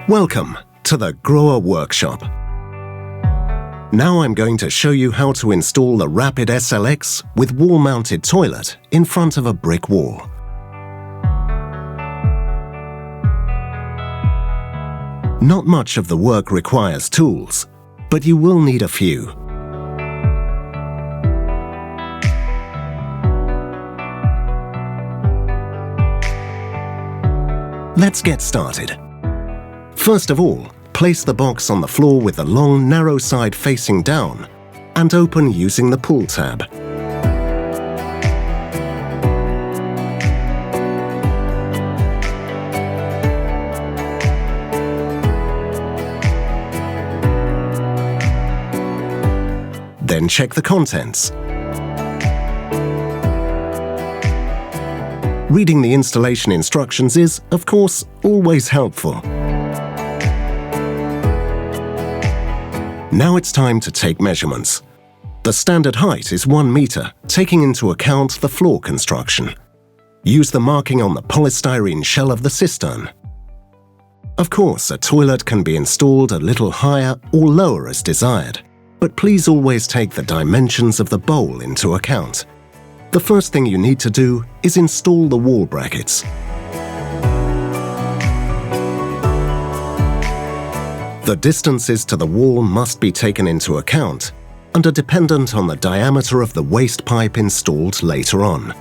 Welcome to the GROHE workshop. Now I'm going to show you how to install the Rapid SLX with wall-mounted toilet in front of a brick wall. Not much of the work requires tools, but you will need a few. Let's get started. First of all, place the box on the floor with the long, narrow side facing down and open using the pull tab. Then check the contents. Reading the installation instructions is, of course, always helpful. Now it's time to take measurements. The standard height is 1 meter, taking into account the floor construction. Use the marking on the polystyrene shell of the cistern. Of course, a toilet can be installed a little higher or lower as desired, but please always take the dimensions of the bowl into account. The first thing you need to do is install the wall brackets. The distances to the wall must be taken into account and are dependent on the diameter of the waste pipe installed later on.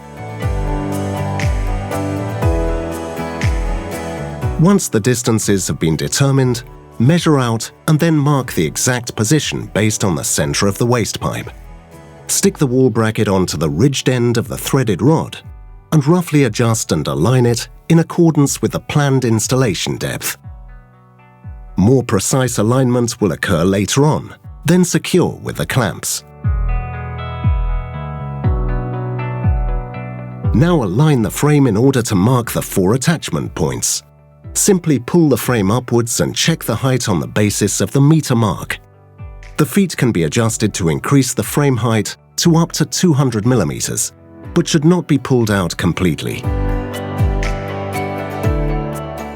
Once the distances have been determined, measure out and then mark the exact position based on the center of the waste pipe. Stick the wall bracket onto the ridged end of the threaded rod and roughly adjust and align it in accordance with the planned installation depth. More precise alignment will occur later on, then secure with the clamps. Now align the frame in order to mark the 4 attachment points. Simply pull the frame upwards and check the height on the basis of the meter mark. The feet can be adjusted to increase the frame height to up to 200 millimeters, but should not be pulled out completely.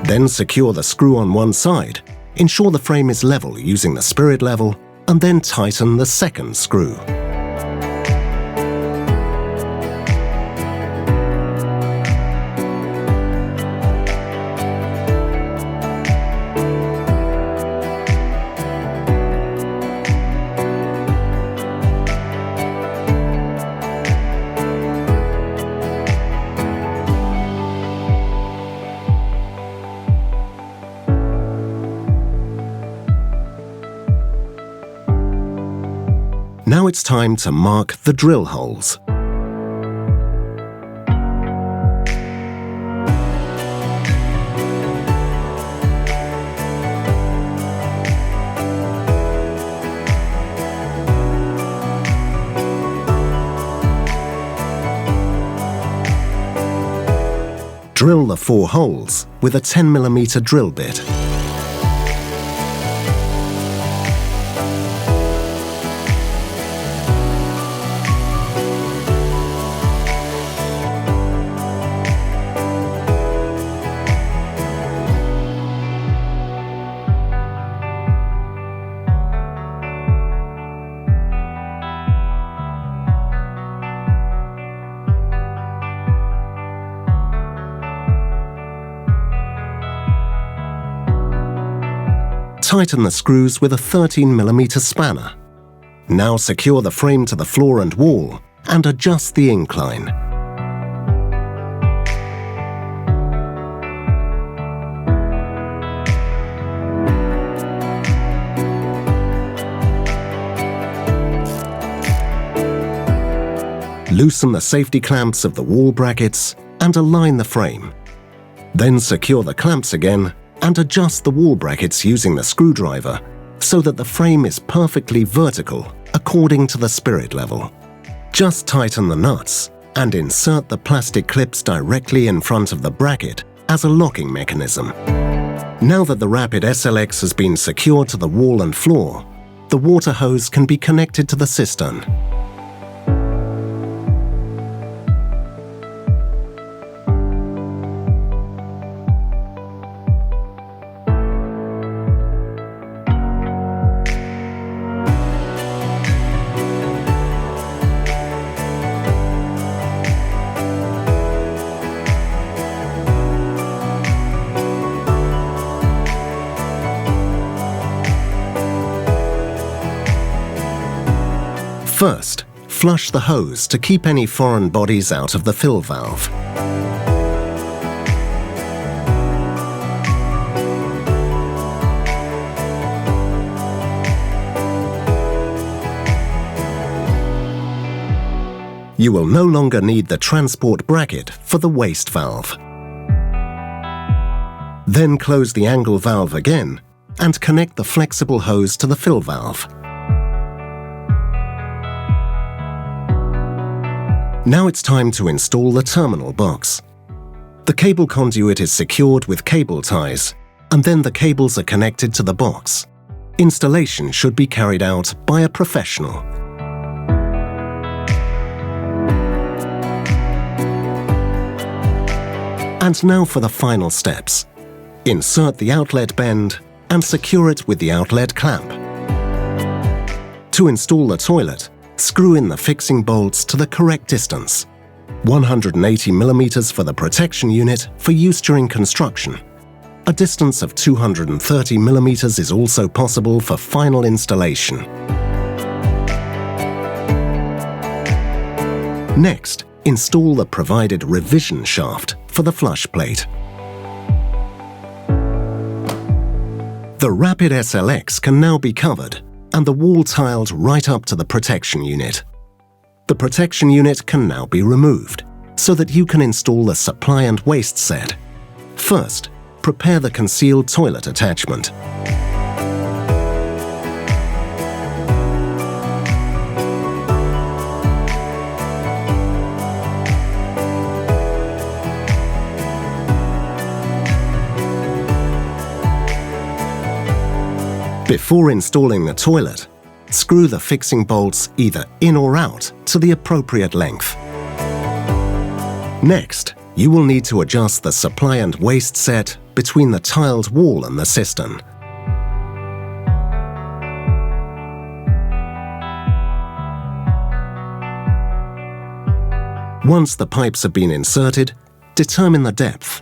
Then secure the screw on one side. Ensure the frame is level using the spirit level, and then tighten the second screw. Now it's time to mark the drill holes. Drill the 4 holes with a 10mm drill bit. Tighten the screws with a 13mm spanner. Now secure the frame to the floor and wall and adjust the incline. Loosen the safety clamps of the wall brackets and align the frame. Then secure the clamps again and adjust the wall brackets using the screwdriver so that the frame is perfectly vertical according to the spirit level. Just tighten the nuts and insert the plastic clips directly in front of the bracket as a locking mechanism. Now that the Rapid SLX has been secured to the wall and floor, the water hose can be connected to the cistern. First, flush the hose to keep any foreign bodies out of the fill valve. You will no longer need the transport bracket for the waste valve. Then close the angle valve again and connect the flexible hose to the fill valve. Now it's time to install the terminal box. The cable conduit is secured with cable ties, and then the cables are connected to the box. Installation should be carried out by a professional. And now for the final steps. Insert the outlet bend and secure it with the outlet clamp. To install the toilet, screw in the fixing bolts to the correct distance. 180 mm for the protection unit for use during construction. A distance of 230 mm is also possible for final installation. Next, install the provided revision shaft for the flush plate. The Rapid SLX can now be covered and the wall tiled right up to the protection unit. The protection unit can now be removed so that you can install the supply and waste set. First, prepare the concealed toilet attachment. Before installing the toilet, screw the fixing bolts either in or out to the appropriate length. Next, you will need to adjust the supply and waste set between the tiled wall and the cistern. Once the pipes have been inserted, determine the depth.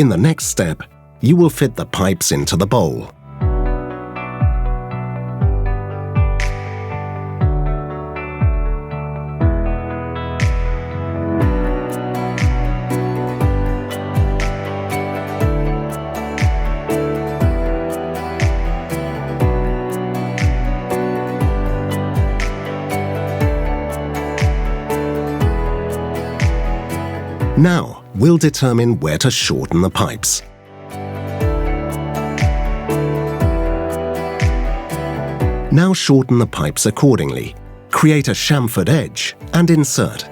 In the next step, you will fit the pipes into the bowl. Now, we'll determine where to shorten the pipes. Now shorten the pipes accordingly. Create a chamfered edge and insert.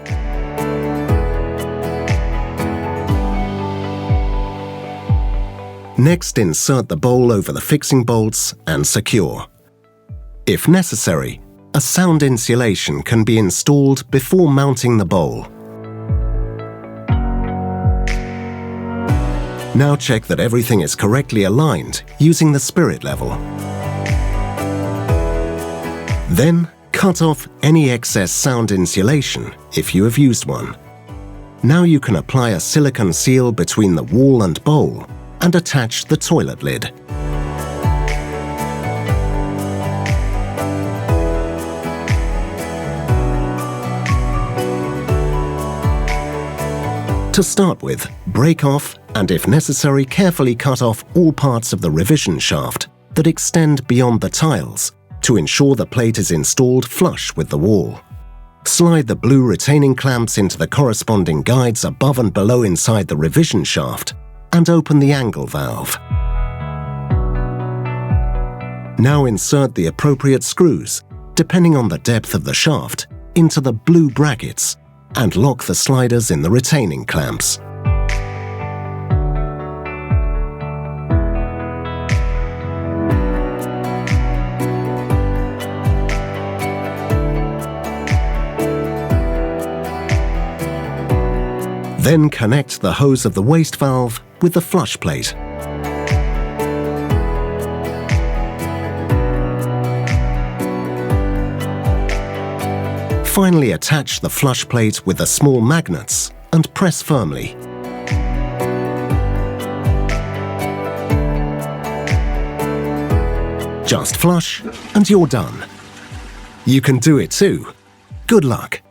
Next, insert the bowl over the fixing bolts and secure. If necessary, a sound insulation can be installed before mounting the bowl. Now check that everything is correctly aligned using the spirit level. Then, cut off any excess sound insulation if you have used one. Now you can apply a silicone seal between the wall and bowl and attach the toilet lid. To start with, break off and, if necessary, carefully cut off all parts of the revision shaft that extend beyond the tiles to ensure the plate is installed flush with the wall. Slide the blue retaining clamps into the corresponding guides above and below inside the revision shaft and open the angle valve. Now insert the appropriate screws, depending on the depth of the shaft, into the blue brackets and lock the sliders in the retaining clamps. Then connect the hose of the waste valve with the flush plate. Finally, attach the flush plate with the small magnets and press firmly. Just flush and you're done. You can do it too. Good luck.